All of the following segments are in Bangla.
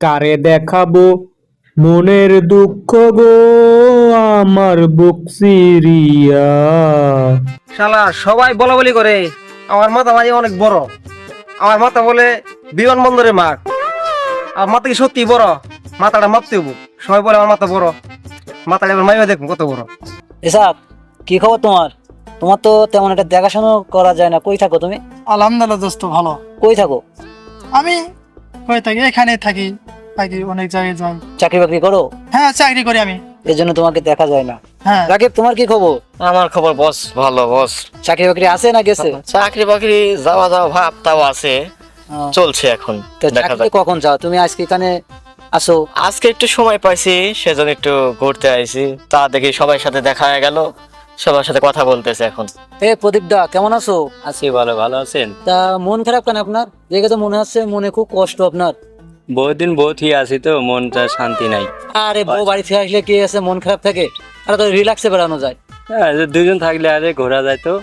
কারে দেখাবো মনের দুঃখ গো, আমার বুক সিরিয়া। শালা সবাই বলা বলি করে আমার মাথা ভাই অনেক বড়। আমার মাথা বলে বিমানবন্দরের মাঠ। আর মাথা কি সত্যি বড়? মাথাটা মাপতে হবো। সবাই বলে আমার মাথা বড়, মাথাটা এবার মাইবা দেখুন কত বড়। এসাক, কি খবর তোমার? তোমার তো তেমন একটা দেখাশোনা করা যায় না। কই থাকো তুমি? আলহামদুলিল্লাহ দোস্ত, ভালো। কই থাকো? আমি কই থাকি? এখানে থাকি, অনেক জায়গায় যাই। চাকরি বাকরি করো? হ্যাঁ, চাকরি করি আমি। এই জন্য তোমাকে দেখা যায় না। হ্যাঁ। রাকিব, তোমার কি খবর? আমার খবর বস, ভালো বস। চাকরি বাকরি আছে না গেছে? চাকরি বাকরি যাওয়া যাওয়া ভাব তাও আছে, হ্যাঁ। চলছে এখন। তো দেখা চাকরিতে যাক। কখন যাও তুমি? আজকে এখানে আসো। আজকে একটু সময় পাইছি, সেজন্য একটু ঘুরতে আইছি। তা দেখি সবার সাথে দেখা হয়ে গেল, সবার সাথে কথা বলতেছে এখন। এ প্রদীপ দা, কেমন আছো? আছি ভালো, ভালো আছেন? তা মন খারাপ কেন আপনার? দেখে তো মনে হচ্ছে মনে খুব কষ্ট আপনার। বহুত দিন বহুত হয়ে আছি তো, মনটা শান্তি নাই। আরে বউ বাড়ি থেকে আসলে কি আছে, মন খারাপ থাকে? আর তো রিল্যাক্সে বেড়ানো যায়। হ্যাঁ, যে দুইজন থাকলে আরে ঘোরা যায় তো,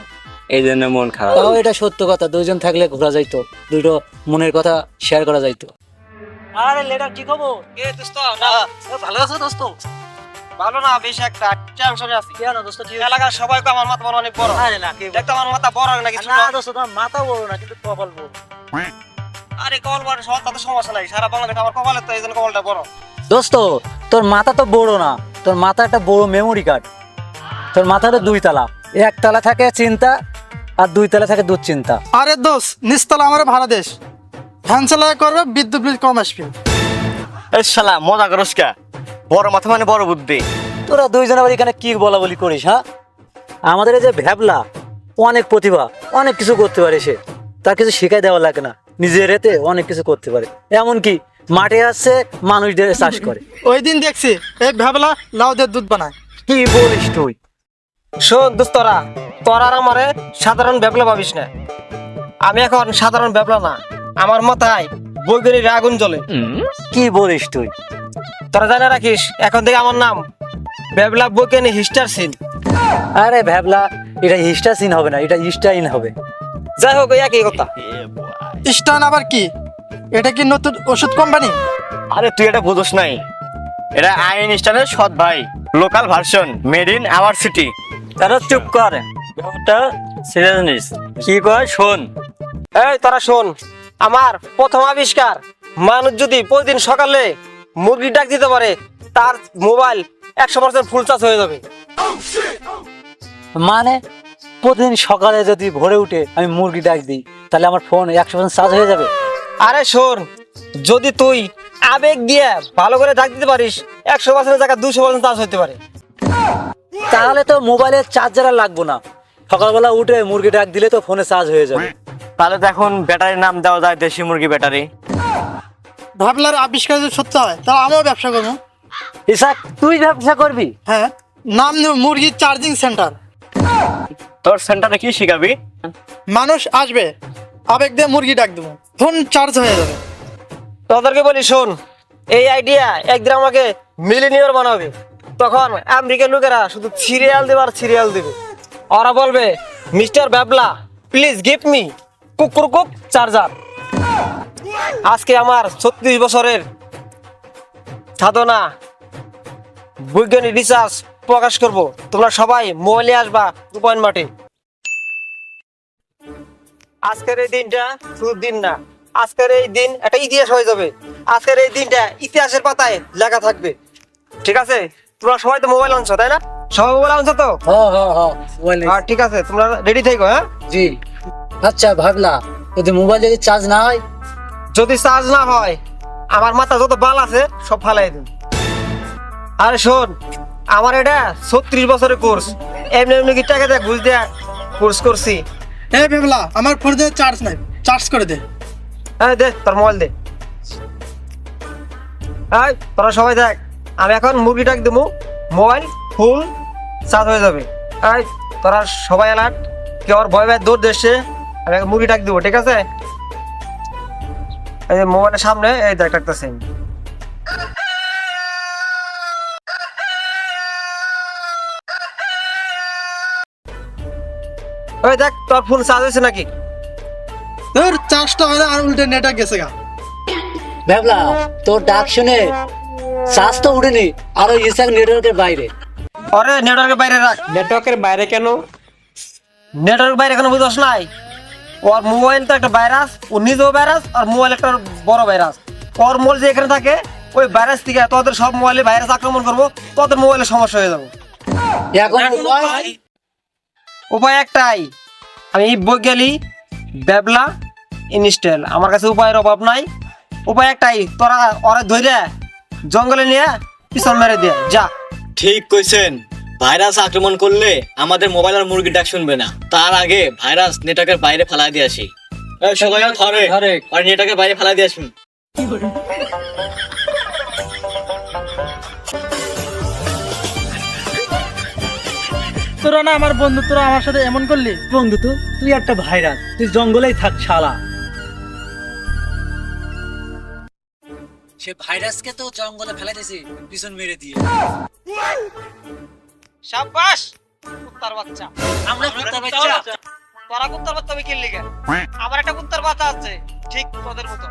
এই জন্য মন খারাপ। তাও এটা সত্য কথা, দুইজন থাকলে ঘোরা যাইতো, দুটো মনের কথা শেয়ার করা যাইতো। আরে লেডার, কি খবর? এ দোস্ত না, ভালো আছো দোস্ত? ভালো না, বেশ একটা টেনশনে আছি। কেন দোস্ত, কি হয়েছে? এলাকার সবাই কয় আমার মাথা বড় অনেক বড়। আরে না, কি দেখতো আমার মাথা বড় নাকি ছোট? না দোস্ত, তোমার মাথা বড় না, কিন্তু কপাল বড়। আরে কপাল বড় সবার তাতে সমস্যা নাই, সারা বাংলাদেশ আমার কপালে তো এইজন্য কপালটা বড়। দোস্ত, তোর মাথা তো বড় না, তোর মাথা একটা বড় মেমোরি কার্ড। তোর মাথাটা দুই তালা, এক তালা থাকে চিন্তা আর দুই তালা থাকে দুশ্চিন্তা। আরে দোস্ত, নিচতলা আমার ভাড়া দেশ, ফ্যান চালা করবে, বিদ্যুৎ বিল কম আসবে। এই শালা মজা করস কা? বড় মাথা মানে বড় বুদ্ধি। তোরা দুইজন আবার এখানে কি বলা বলি করিস? হ্যাঁ, আমাদের এই যে ভ্যাবলা, অনেক প্রতিভা, অনেক কিছু করতে পারে সে। তার কিছু শিখাই দেওয়া লাগে না, নিজের এতে অনেক কিছু করতে পারে। এমনকি মাঠে আসছে, মানুষদের চাষ করে। ওই দিন দেখছি এই ভ্যাবলা লাউ দিয়ে দুধ বানায়। কি বলিস তুই? শোন দোস্তরা, তোরা আর আমারে সাধারণ ব্যাবলা ভাবিস না। আমি এখন সাধারণ ব্যাবলা না, আমার মাথায় বৈজ্ঞানিক আগুন জ্বলে। কি বলিস তুই? তোরা জানা রাখিস, এখন থেকে আমার নাম ব্যাবলা বৈজ্ঞানিক হিস্টার সিন। আরে ভ্যাবলা, এটা হিস্টাসিন হবে না, এটা ইস্টাইন হবে। যাই হোক, একই কথা। স্টান আবার কি? এটা কি নতুন ওষুধ কোম্পানি? আরে তুই এটা বুঝোস নাই, এটা আইনস্টাইনের সৎ ভাই, local version, made in our city. তারা চুপ কর, ব্যাপারটা সিরিয়াস নিস। কি কয় শোন। এই তোরা শোন, আমার প্রথম আবিষ্কার, মানুষ যদি প্রতিদিন সকালে মুরগি ডাক দিতে পারে, তার মোবাইল 100% ফুল চার্জ হয়ে যাবে। মানে প্রতিদিন সকালে যদি ভোরে উঠে আমি মুরগি ডাক দিই, তাহলে আমার ফোন 100% চার্জ হয়ে যাবে? আরে শোন, যদি তুই আবেগ দিয়ে ভালো করে ডাক দিতে পারিস, 100% জায়গা 200% চার্জ হতে পারে। তাহলে তো মোবাইলের চার্জার আর লাগবো না, সকালবেলা উঠে মুরগি ডাক দিলে তো ফোনে চার্জ হয়ে যাবে। তাহলে তো এখন ব্যাটারির নাম দেওয়া যায় দেশি মুরগি ব্যাটারি। ভ্যাবলার আবিষ্কার যদি সত্য হয়, তাহলে আমিও ব্যবসা করবো। ইসাক, তুই ব্যবসা করবি? হ্যাঁ, নাম নেব মুরগি চার্জিং সেন্টার। তোর সেন্টারে কি শিখাবি? মানুষ আসবে, আবেগ দিয়ে মুরগি ডাক দেবো, ফোন চার্জ হয়ে যাবে। তোদেরকে বলি শোন, এই আইডিয়া একদিন আমাকে মিলিনিয়র বানাবে। তখন আমেরিকার লোকেরা শুধু সিরিয়াল দেবে আর সিরিয়াল দেবে। ওরা বলবে, মিস্টার ব্যাবলা প্লিজ গিভ মি কুকুর কুক চার্জার। আজকে আমার 36 বছরের সাধনা, বৈজ্ঞানিক রিসার্চ প্রকাশ করব। তোমরা সবাই মোবাইলে আসবা রূপায়ণ মাঠে। আজকের এই দিনটা শুধু দিন না, আজকের এই দিন একটা ইতিহাস হয়ে যাবে। আজকের এই দিনটা ইতিহাসের পাতায় লেখা থাকবে। ঠিক আছে? তোমরা সবাই তো মোবাইল আনছো, তাই না? সবাই মোবাইল আনছো তো? হ্যাঁ, ঠিক আছে, তোমরা রেডি থেকো। হ্যাঁ জি। আচ্ছা ভাবলা, যদি মোবাইল যদি চার্জ না হয়? যদি চার্জ না হয়, আমার মাথা যত বাল আছে সব ফালাই দিন। আরে শোন, আমার এটা 36 বছরের কোর্স, এমনি এমনি কি টাকা দিয়ে ঘুষ দেয়া কোর্স করছি। এই ভ্যাবলা, আমার ফোনে চার্জ নাই, চার্জ করে দে। হ্যাঁ দে, তোর মোবাইল দে। এই তোরা সবাই দেখ, আমি এখন মুরগি ডাক দেবো, মোবাইল ফুল চার্জ হয়ে যাবে। এই তোরা সবাই অ্যালার্ট, কেউ আর ভয় ভয় দৌড় দেশে, আমি এখন মুরগি ডাক দেবো, ঠিক আছে? এই যে মোবাইলের সামনে এই দেখ ডাকতেছে। ওই দেখ, তোর ফোন চার্জ হয়েছে নাকি? তোর চার্জটা হয় না, আর উল্টে নেটটা গেছে গা। ভ্যাবলা তোর ডাক শুনে শ্বাস তো উঠেনি, আরো ইসাক নেটওয়ার্কের বাইরে। আরে নেটওয়ার্কের বাইরে রাখ। নেটওয়ার্কের বাইরে কেন? নেটওয়ার্কের বাইরে কেন বুঝছ নাই? ওর মোবাইল তো একটা ভাইরাস, ও নিজেও ভাইরাস, আর মোবাইল একটা বড় ভাইরাস। ওর মোবাইল যে এখানে থাকে ওই ভাইরাস থেকে তোদের সব মোবাইলে ভাইরাস আক্রমণ করবো, তোদের মোবাইলে সমস্যা হয়ে যাবে। এখন উপায় একটাই, আমি বৈজ্ঞালি ব্যাবলা ইনস্টল, আমার কাছে উপায়ের অভাব নাই। উপায় একটাই, তোরা ওরা ধরে জঙ্গলে নিয়ে পিছন মেরে দিয়ে যা। ঠিক কইছেন, ভাইরাস আক্রমণ করলে আমাদের মোবাইল আর মুরগি ডাক শুনবে না। তার আগে ভাইরাস নেটওয়ার্কের বাইরে ফেলাই দিয়ে আসি। এই সবাই ধরে আর নেটওয়ার্কের বাইরে ফেলাই দিয়ে আসুন। তোরা না আমার বন্ধু, তোরা আমার সাথে এমন করলি। বন্ধু তো তুই একটা ভাইরাস, তুই জঙ্গলেই থাক শালা। সে ভাইরাসকে তো জঙ্গলে ফেলে দিয়েছি পিছন মেরে দিয়ে। শাবাশ কুত্তার বাচ্চা। আমরা কুত্তার বাচ্চা। তোরা কুত্তার বাচ্চা আমি কিনলি কেন? আমার একটা কুত্তার বাচ্চা আছে ঠিক তোদের মতো।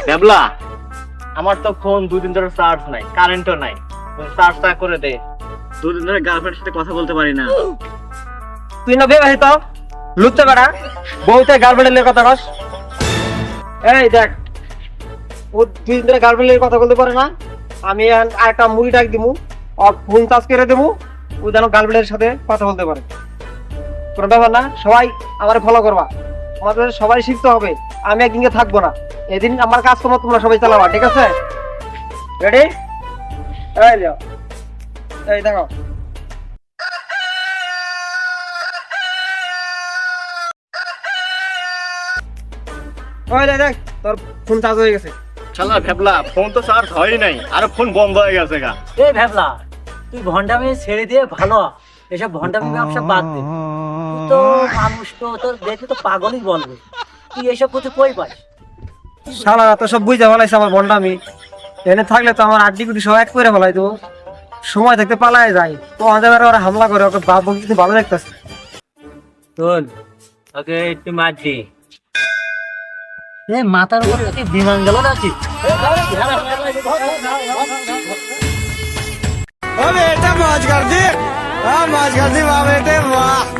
ব্যাবলা, আমার তো ফোন 2 দিন ধরে চার্জ নাই, কারেন্টও নাই। চার্জটা করে দে। 2 দিন ধরে গার্লফ্রেন্ডের সাথে কথা বলতে পারি না। তুই না বিবাহিত লুচ্চা বেড়া, বউতে গার্লফ্রেন্ডের কথা কস। এই দেখ, ও 2 দিন ধরে গার্লফ্রেন্ডের কথা বলতে পারে না। আমি একটা মুড়ি ডাক দিমু, আর ফোন চার্জ করে দেবো, ও যেন গার্লফ্রেন্ডের সাথে কথা বলতে পারে। কোনো ব্যাপার না, সবাই আমার ফলো করবা। আমাদের সবাই শিখতে হবে, আমি একদিনকে থাকবো না। এদিন আমার কাজ করবো, তোমরা সবাই চালাবা, ঠিক আছে? রেডি? এই যাও, এই দেখো। ওই দেখ, তোর ফোন চার্জ হয়ে গেছে। শালা ভ্যাবলা, ফোন তো চার্জ হয়ই নাই, আর ফোন বন্ধ হয়ে গেছে গা। এই ভ্যাবলা, তুই ভন্ডামি ছেড়ে দিয়ে ভালো এসব ভন্ডামি ব্যবসা বাদ দে। তুই তো মানুষ, তো তোর দেখে তো পাগলই বলবে। তুই এসব করতে কই পাস? শালা তো সব বুঝতে ফেলাইছে আমার বন্ডামি। এনে থাকলে তো আমার আড্ডি কুটি সব এক করে ফেলাই তো। সময় থাকতে পালায় যায় তো, আমাদের ওরা হামলা করে, ওকে বাবু কিন্তু ভালো দেখতেছে। শোন, ওকে একটু মার দি। মাথার উপর কি বিমান গেল নাকি? ও বেটা মौज कर दी, हाँ मौज कर दी वाह बेटे वाह।